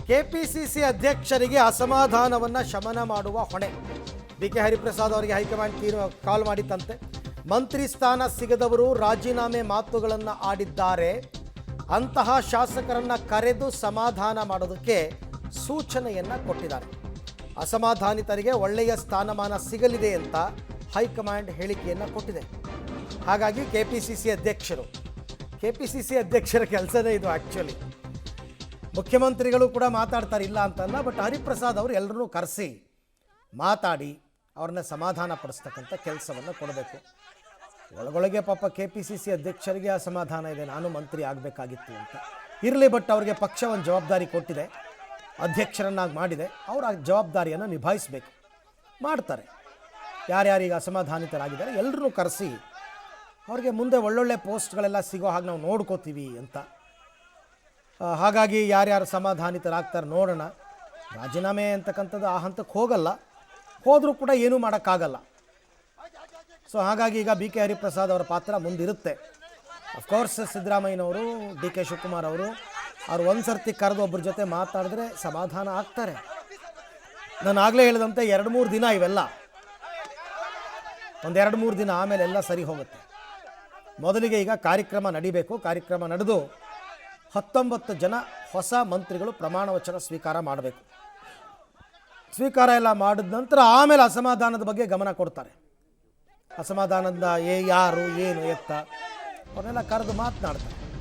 KPCC ಅಧ್ಯಕ್ಷರಿಗೆ ಅಸಮಾಧಾನವನ್ನು ಶಮನ ಮಾಡುವ ಹೊಣೆ. ಬಿ.ಕೆ. ಹರಿಪ್ರಸಾದ್ ಅವರಿಗೆ ಹೈಕಮಾಂಡ್ ಕಾಲ್ ಮಾಡಿತ್ತಂತೆ. ಮಂತ್ರಿ ಸ್ಥಾನ ಸಿಗದವರು ರಾಜೀನಾಮೆ ಮಾತುಗಳನ್ನು ಆಡಿದ್ದಾರೆ. ಅಂತಹ ಶಾಸಕರನ್ನು ಕರೆದು ಸಮಾಧಾನ ಮಾಡೋದಕ್ಕೆ ಸೂಚನೆಯನ್ನು ಕೊಟ್ಟಿದ್ದಾರೆ. ಅಸಮಾಧಾನಿತರಿಗೆ ಒಳ್ಳೆಯ ಸ್ಥಾನಮಾನ ಸಿಗಲಿದೆ ಅಂತ ಹೈಕಮಾಂಡ್ ಹೇಳಿಕೆಯನ್ನು ಕೊಟ್ಟಿದೆ. ಹಾಗಾಗಿ ಕೆಪಿಸಿಸಿ ಅಧ್ಯಕ್ಷರ ಕೆಲಸನೇ ಇದು. ಆ್ಯಕ್ಚುಲಿ ಮುಖ್ಯಮಂತ್ರಿಗಳು ಕೂಡ ಮಾತಾಡ್ತಾರೆ, ಇಲ್ಲ ಅಂತಲ್ಲ. ಬಟ್ ಹರಿಪ್ರಸಾದ್ ಅವರು ಎಲ್ಲರನ್ನೂ ಕರೆಸಿ ಮಾತಾಡಿ ಅವ್ರನ್ನ ಸಮಾಧಾನ ಪಡಿಸ್ತಕ್ಕಂಥ ಕೆಲಸವನ್ನು ಕೊಡಬೇಕು. ಒಳಗೊಳಗೆ ಪಾಪ ಕೆಪಿಸಿಸಿ ಅಧ್ಯಕ್ಷರಿಗೆ ಅಸಮಾಧಾನ ಇದೆ, ನಾನು ಮಂತ್ರಿ ಆಗಬೇಕಾಗಿತ್ತು ಅಂತ. ಇರಲಿ, ಬಟ್ ಅವ್ರಿಗೆ ಪಕ್ಷ ಒಂದು ಜವಾಬ್ದಾರಿ ಕೊಟ್ಟಿದೆ, ಅಧ್ಯಕ್ಷರನ್ನಾಗಿ ಮಾಡಿದೆ. ಅವರು ಆ ಜವಾಬ್ದಾರಿಯನ್ನು ನಿಭಾಯಿಸಬೇಕು, ಮಾಡ್ತಾರೆ. ಯಾರ್ಯಾರೀಗ ಅಸಮಾಧಾನಿತರಾಗಿದ್ದಾರೆ ಎಲ್ಲರನ್ನೂ ಕರೆಸಿ ಅವ್ರಿಗೆ ಮುಂದೆ ಒಳ್ಳೊಳ್ಳೆ ಪೋಸ್ಟ್ಗಳೆಲ್ಲ ಸಿಗೋ ಹಾಗೆ ನಾವು ನೋಡ್ಕೋತೀವಿ ಅಂತ. ಹಾಗಾಗಿ ಯಾರ್ಯಾರು ಸಮಾಧಾನಿತರಾಗ್ತಾರೆ ನೋಡೋಣ. ರಾಜೀನಾಮೆ ಅಂತಕ್ಕಂಥದ್ದು ಆ ಹಂತಕ್ಕೆ ಹೋಗಲ್ಲ, ಹೋದರೂ ಕೂಡ ಏನೂ ಮಾಡೋಕ್ಕಾಗಲ್ಲ. ಸೊ ಹಾಗಾಗಿ ಈಗ ಬಿ.ಕೆ. ಹರಿಪ್ರಸಾದ್ ಅವರ ಪಾತ್ರ ಮುಂದಿರುತ್ತೆ. ಅಫ್ಕೋರ್ಸ್ ಸಿದ್ದರಾಮಯ್ಯನವರು, ಡಿ.ಕೆ. ಶಿವಕುಮಾರ್ ಅವರು ಒಂದು ಸರ್ತಿ ಕರೆದು ಒಬ್ಬರ ಜೊತೆ ಮಾತಾಡಿದ್ರೆ ಸಮಾಧಾನ ಆಗ್ತಾರೆ. ನಾನು ಆಗಲೇ ಹೇಳಿದಂತೆ 2-3 ದಿನ ಇವೆಲ್ಲ, ಒಂದು 2-3 ದಿನ ಆಮೇಲೆ ಎಲ್ಲ ಸರಿ ಹೋಗುತ್ತೆ. ಮೊದಲಿಗೆ ಈಗ ಕಾರ್ಯಕ್ರಮ ನಡಿಬೇಕು. ಕಾರ್ಯಕ್ರಮ ನಡೆದು 19 ಜನ ಹೊಸ ಮಂತ್ರಿಗಳು ಪ್ರಮಾಣ ವಚನ ಸ್ವೀಕಾರ ಮಾಡಬೇಕು. ಸ್ವೀಕಾರ ಎಲ್ಲ ಮಾಡಿದ ನಂತರ ಆಮೇಲೆ ಅಸಮಾಧಾನದ ಬಗ್ಗೆ ಗಮನ ಕೊಡ್ತಾರೆ. ಅಸಮಾಧಾನದ ಯಾರು ಏನು ಎತ್ತ ಅವನ್ನೆಲ್ಲ ಕರೆದು ಮಾತನಾಡ್ತಾರೆ.